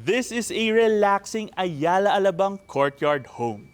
This is a relaxing Ayala Alabang courtyard home.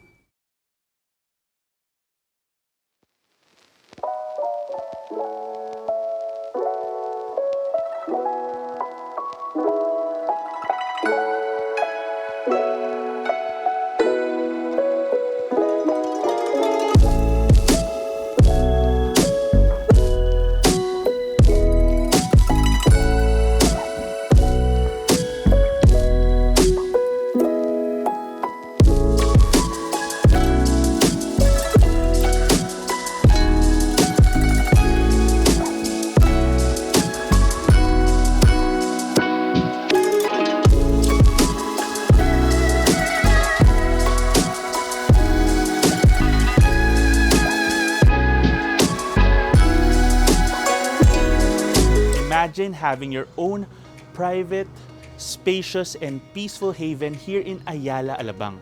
Imagine having your own private, spacious, and peaceful haven here in Ayala Alabang.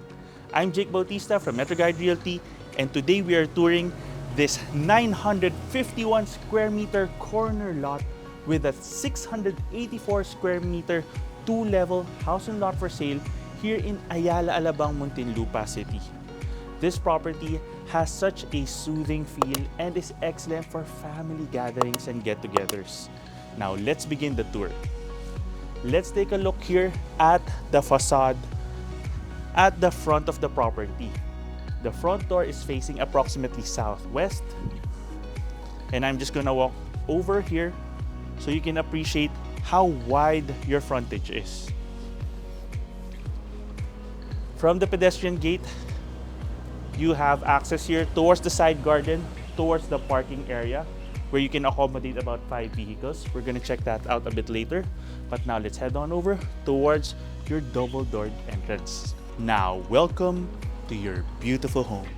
I'm Jake Bautista from Metroguide Realty, and today we are touring this 951 square meter corner lot with a 684 square meter two-level house and lot for sale here in Ayala Alabang, Muntinlupa City. This property has such a soothing feel and is excellent for family gatherings and get-togethers. Now let's begin the tour. Let's take a look here at the facade at the front of the property. The front door is facing approximately southwest, and I'm just gonna walk over here so you can appreciate how wide your frontage is. From the pedestrian gate, you have access here towards the side garden, towards the parking area, where you can accommodate about 5 vehicles. We're gonna check that out a bit later. But now let's head on over towards your double-doored entrance. Now, welcome to your beautiful home.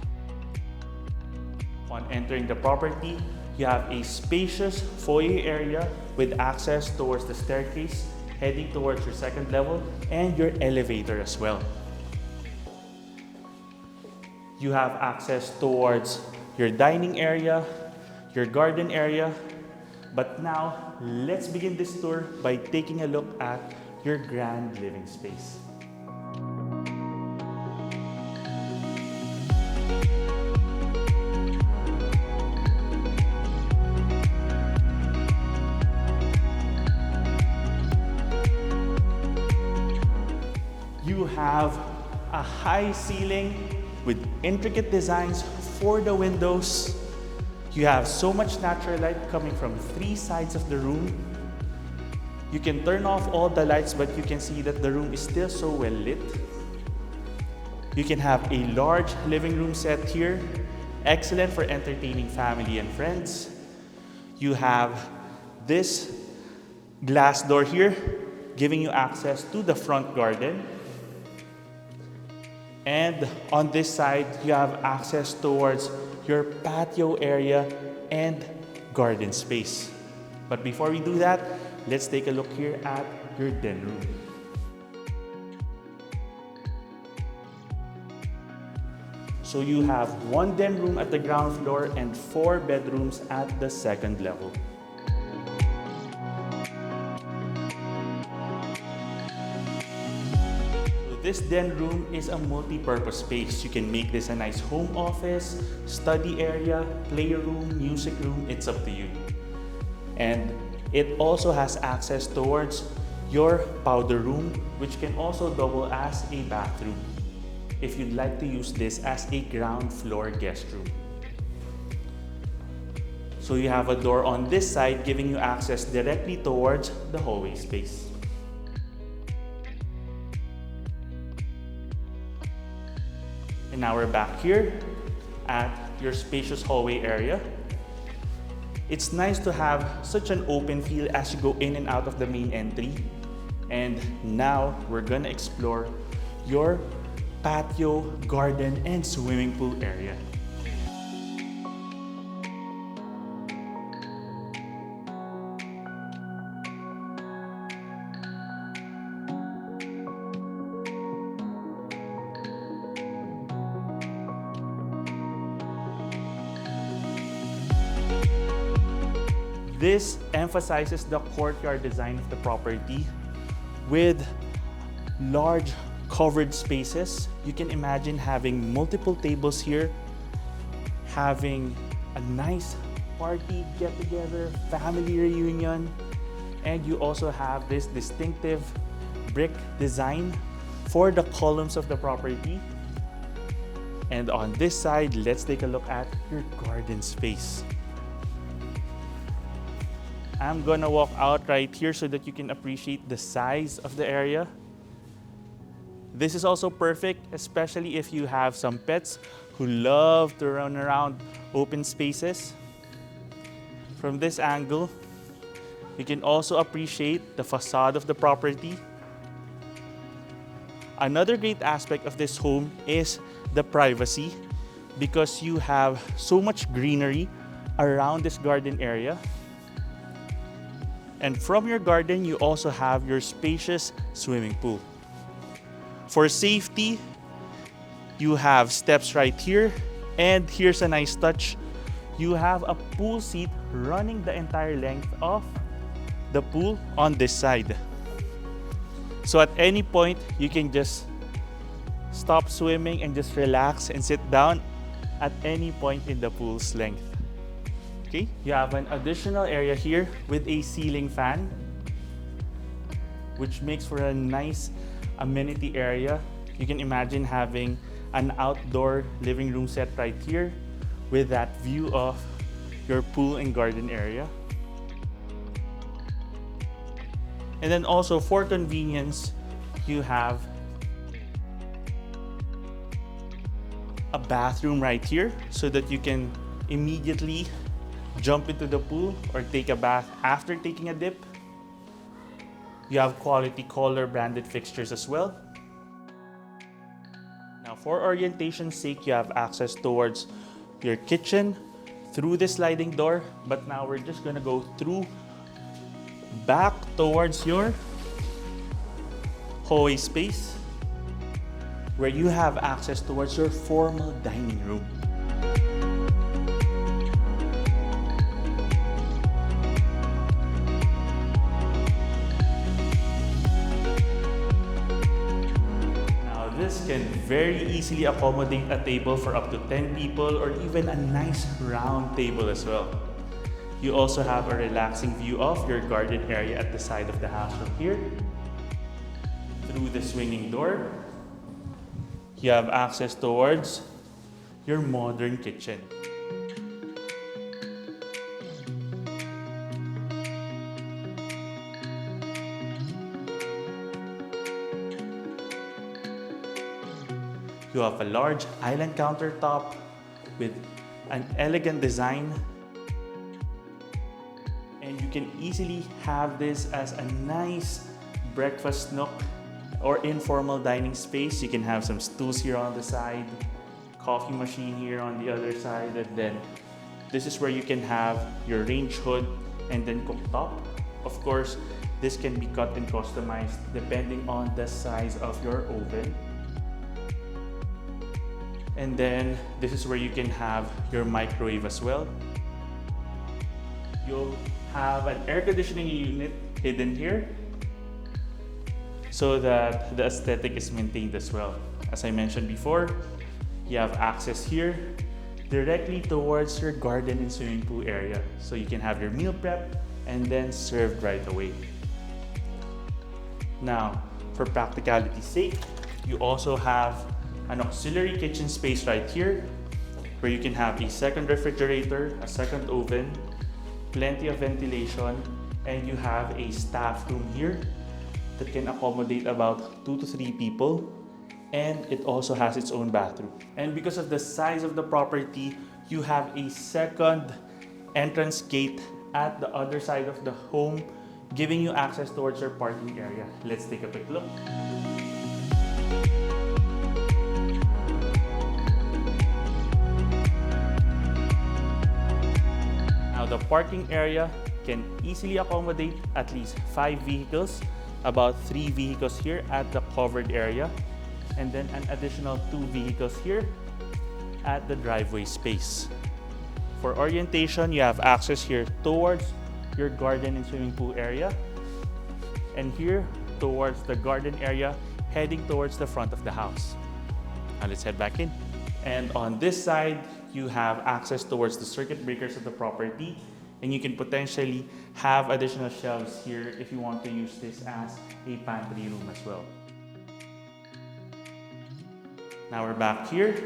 On entering the property, you have a spacious foyer area with access towards the staircase, heading towards your second level, and your elevator as well. You have access towards your dining area, your garden area. But now, let's begin this tour by taking a look at your grand living space. You have a high ceiling with intricate designs for the windows. You have so much natural light coming from 3 sides of the room. You can turn off all the lights, but you can see that the room is still so well lit. You can have a large living room set here, excellent for entertaining family and friends. You have this glass door here, giving you access to the front garden. And on this side, you have access towards your patio area and garden space. But before we do that, let's take a look here at your den room. So you have 1 den room at the ground floor and 4 bedrooms at the second level. This den room is a multi-purpose space. You can make this a nice home office, study area, playroom, music room. It's up to you. And it also has access towards your powder room, which can also double as a bathroom if you'd like to use this as a ground floor guest room. So you have a door on this side giving you access directly towards the hallway space. And now we're back here at your spacious hallway area. It's nice to have such an open feel as you go in and out of the main entry. And now we're gonna explore your patio, garden, and swimming pool area. This emphasizes the courtyard design of the property with large covered spaces. You can imagine having multiple tables here, having a nice party get-together, family reunion, and you also have this distinctive brick design for the columns of the property. And on this side, let's take a look at your garden space. I'm gonna walk out right here so that you can appreciate the size of the area. This is also perfect, especially if you have some pets who love to run around open spaces. From this angle, you can also appreciate the facade of the property. Another great aspect of this home is the privacy, because you have so much greenery around this garden area. And from your garden, you also have your spacious swimming pool. For safety, you have steps right here, and here's a nice touch. You have a pool seat running the entire length of the pool on this side. So at any point, you can just stop swimming and just relax and sit down at any point in the pool's length. Okay, you have an additional area here with a ceiling fan, which makes for a nice amenity area. You can imagine having an outdoor living room set right here with that view of your pool and garden area. And then also for convenience, you have a bathroom right here so that you can immediately jump into the pool or take a bath after taking a dip. You have quality color branded fixtures as well. Now for orientation's sake, you have access towards your kitchen through this sliding door, but now we're just gonna go through back towards your hallway space, where you have access towards your formal dining room. Now this can very easily accommodate a table for up to 10 people or even a nice round table as well. You also have a relaxing view of your garden area at the side of the house from here. Through the swinging door, you have access towards your modern kitchen. You have a large island countertop with an elegant design. And you can easily have this as a nice breakfast nook or informal dining space. You can have some stools here on the side, coffee machine here on the other side, and then this is where you can have your range hood and then cooktop. Of course, this can be cut and customized depending on the size of your oven. And then this is where you can have your microwave as well. You'll have an air conditioning unit hidden here so that the aesthetic is maintained as well. As I mentioned before, you have access here directly towards your garden and swimming pool area. So you can have your meal prep and then served right away. Now, for practicality's sake, you also have an auxiliary kitchen space right here where you can have a second refrigerator, a second oven, plenty of ventilation, and you have a staff room here that can accommodate about 2 to 3 people, and it also has its own bathroom. And because of the size of the property, you have a second entrance gate at the other side of the home, giving you access towards your parking area. Let's take a quick look. Now the parking area can easily accommodate at least 5 vehicles, about 3 vehicles here at the covered area, and then an additional 2 vehicles here at the driveway space. For orientation, you have access here towards your garden and swimming pool area, and here towards the garden area, heading towards the front of the house. Now let's head back in. And on this side, you have access towards the circuit breakers of the property, and you can potentially have additional shelves here if you want to use this as a pantry room as well. Now we're back here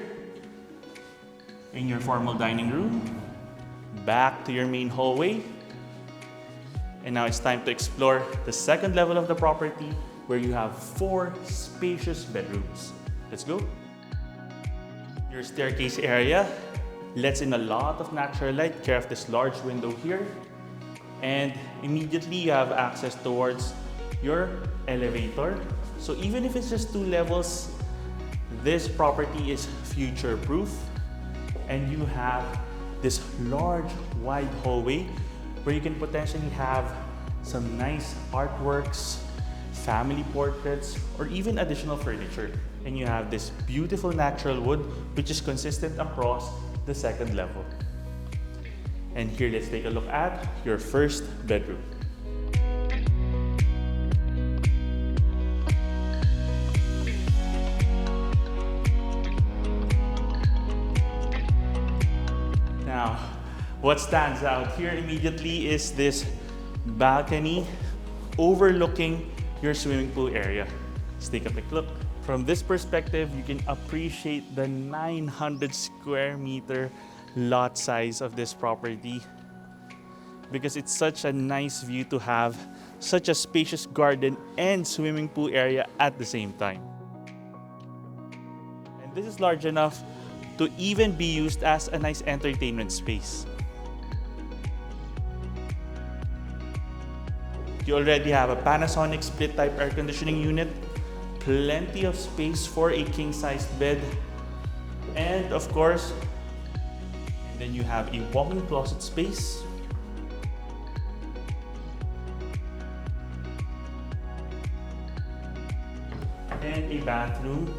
in your formal dining room, back to your main hallway. And now it's time to explore the second level of the property where you have 4 spacious bedrooms. Let's go. Your staircase area lets in a lot of natural light care of this large window here. And immediately you have access towards your elevator. So even if it's just 2 levels, this property is future-proof. And you have this large, wide hallway where you can potentially have some nice artworks, family portraits, or even additional furniture. And you have this beautiful natural wood which is consistent across the second level. And here, let's take a look at your first bedroom. Now, what stands out here immediately is this balcony overlooking your swimming pool area. Let's take a quick look. From this perspective, you can appreciate the 900 square meter lot size of this property, because it's such a nice view to have such a spacious garden and swimming pool area at the same time. And this is large enough to even be used as a nice entertainment space. You already have a Panasonic split type air conditioning unit, plenty of space for a king-sized bed, and of course, then you have a walk-in closet space, and a bathroom.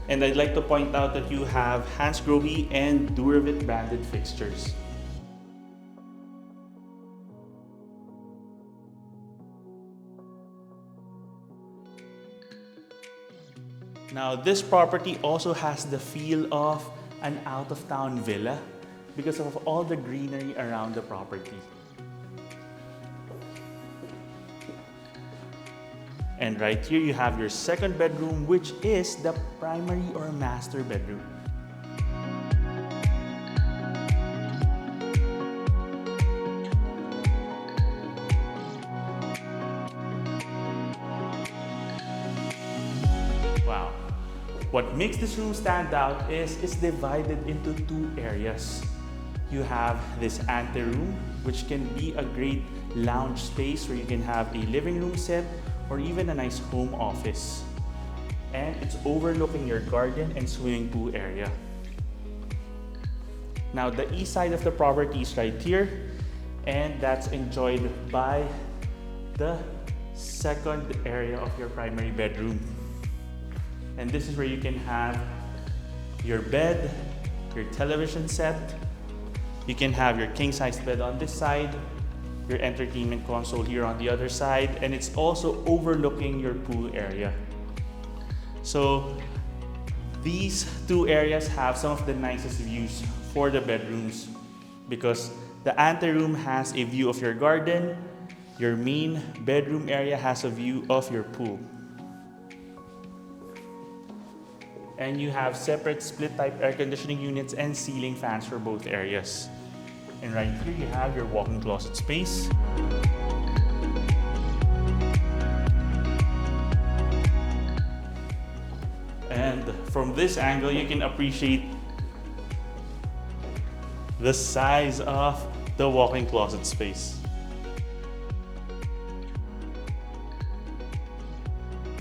And I'd like to point out that you have Hansgrohe and Duravit branded fixtures. Now, this property also has the feel of an out-of-town villa because of all the greenery around the property. And right here, you have your second bedroom, which is the primary or master bedroom. Wow. What makes this room stand out is it's divided into 2 areas. You have this anteroom, which can be a great lounge space where you can have a living room set or even a nice home office. And it's overlooking your garden and swimming pool area. Now, the east side of the property is right here, and that's enjoyed by the second area of your primary bedroom. And this is where you can have your bed, your television set. You can have your king-size bed on this side, your entertainment console here on the other side, and it's also overlooking your pool area. So these 2 areas have some of the nicest views for the bedrooms, because the anteroom has a view of your garden, your main bedroom area has a view of your pool. And you have separate split type air conditioning units and ceiling fans for both areas. And right here you have your walk-in closet space. And from this angle, you can appreciate the size of the walk-in closet space.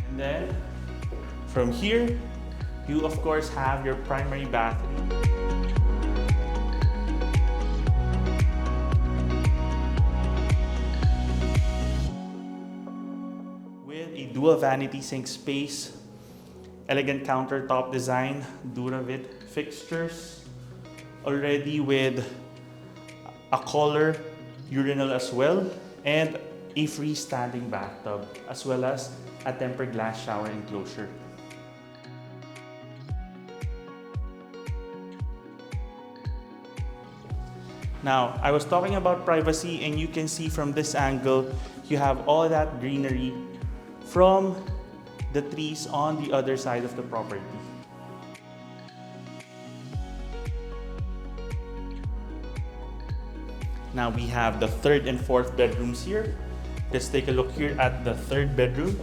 And then from here, you of course have your primary bathroom. With a dual vanity sink space, elegant countertop design, Duravit fixtures, already with a color urinal as well, and a freestanding bathtub, as well as a tempered glass shower enclosure. Now, I was talking about privacy, and you can see from this angle, you have all that greenery from the trees on the other side of the property. Now we have the third and fourth bedrooms here. Let's take a look here at the third bedroom.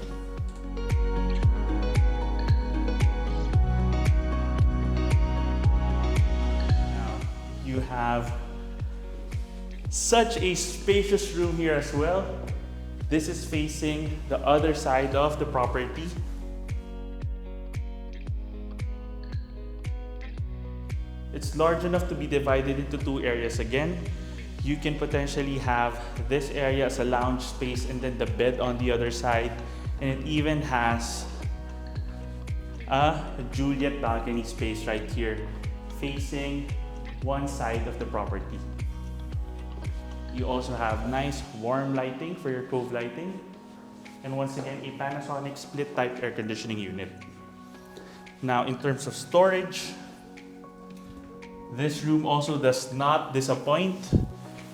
Now you have such a spacious room here as well. This is facing the other side of the property. It's large enough to be divided into two areas again. You can potentially have this area as a lounge space and then the bed on the other side. And it even has a Juliet balcony space right here facing one side of the property. You also have nice warm lighting for your cove lighting. And once again, a Panasonic split type air conditioning unit. Now in terms of storage, this room also does not disappoint.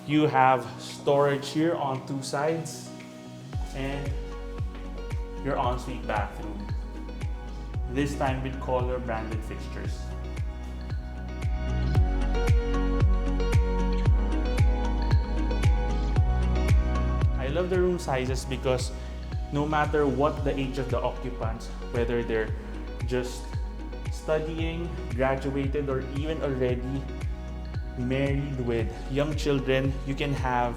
You have storage here on two sides and your ensuite bathroom. This time with Kohler branded fixtures. I love the room sizes because no matter what the age of the occupants, whether they're just studying, graduated, or even already married with young children, you can have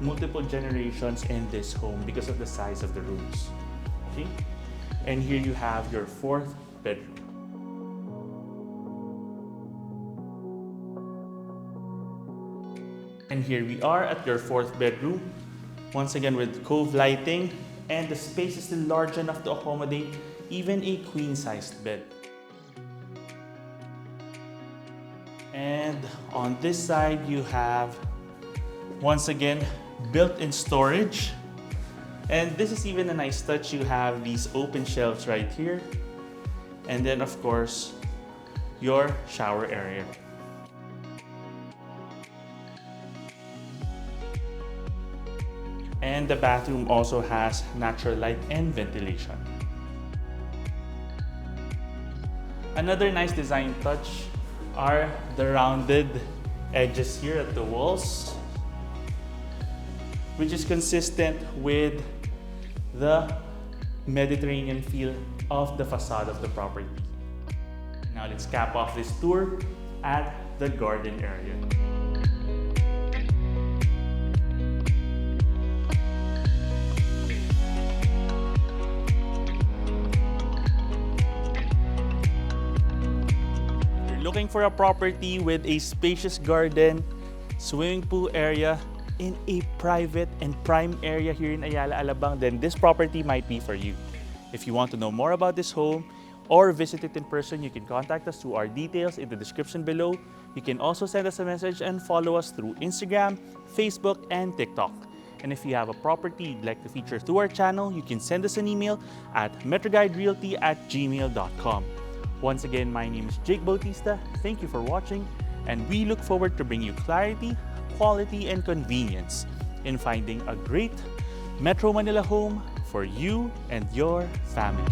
multiple generations in this home because of the size of the rooms. Okay? And here you have your fourth bedroom. And here we are at your fourth bedroom. Once again with cove lighting, and the space is still large enough to accommodate even a queen-sized bed. And on this side, you have, once again, built-in storage. And this is even a nice touch. You have these open shelves right here. And then, of course, your shower area. And the bathroom also has natural light and ventilation. Another nice design touch are the rounded edges here at the walls, which is consistent with the Mediterranean feel of the facade of the property. Now let's cap off this tour at the garden area. Looking for a property with a spacious garden, swimming pool area, in a private and prime area here in Ayala Alabang, then this property might be for you. If you want to know more about this home or visit it in person, you can contact us through our details in the description below. You can also send us a message and follow us through Instagram, Facebook, and TikTok. And if you have a property you'd like to feature through our channel, you can send us an email at metroguiderealty@gmail.com. Once again, my name is Jake Bautista. Thank you for watching, and we look forward to bring you clarity, quality, and convenience in finding a great Metro Manila home for you and your family.